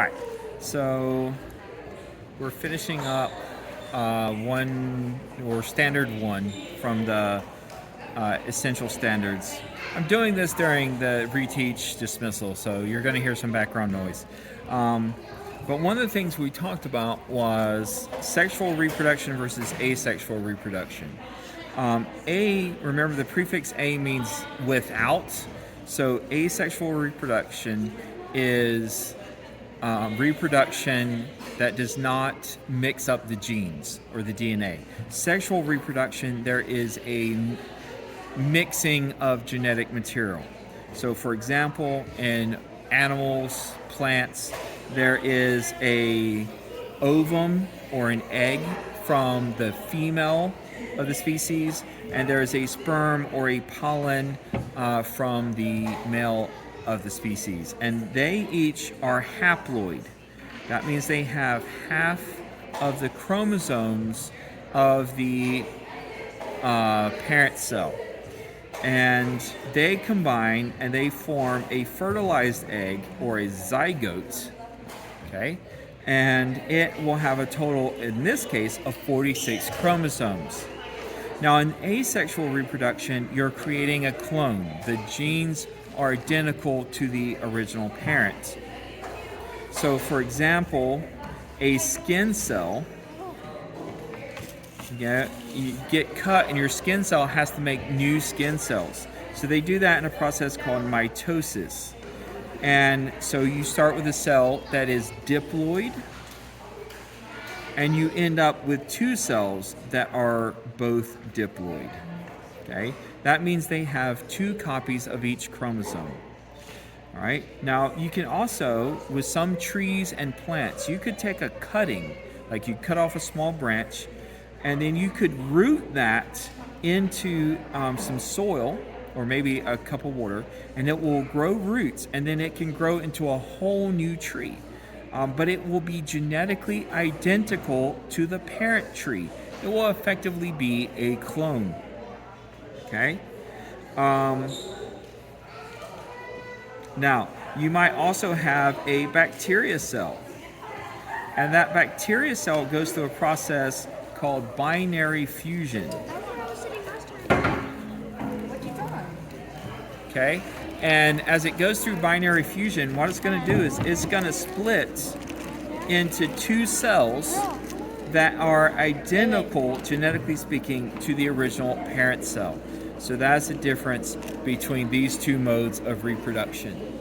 right, so we're finishing up one or standard one from the essential standards. I'm doing this during the reteach dismissal, so you're going to hear some background noise. But one of the things we talked about was sexual reproduction versus asexual reproduction. Remember the prefix A means without, so asexual reproduction is reproduction that does not mix up the genes or the DNA. Sexual reproduction, there is a mixing of genetic material. So for example, in animals, plants, there is a ovum or an egg from the female of the species, and there is a sperm or a pollen from the male of the species, and they each are haploid. That means they have half of the chromosomes of the parent cell, and they combine and they form a fertilized egg or a zygote. Okay, and it will have a total, in this case, of 46 chromosomes. Now, in asexual reproduction, you're creating a clone. The genes are identical to the original parent. So, for example, a skin cell, you get cut and your skin cell has to make new skin cells. So they do that in a process called mitosis. And so you start with a cell that is diploid, and you end up with two cells that are both diploid. Okay? That means they have two copies of each chromosome. All right? Now, you can also, with some trees and plants, you could take a cutting, like you cut off a small branch, and then you could root that into some soil or maybe a cup of water, and it will grow roots, and then it can grow into a whole new tree. But it will be genetically identical to the parent tree. It will effectively be a clone. Okay? Now, you might also have a bacteria cell. And that bacteria cell goes through a process called binary fusion. Okay? And as it goes through binary fusion, what it's going to do is it's going to split into two cells that are identical, genetically speaking, to the original parent cell. So that's the difference between these two modes of reproduction.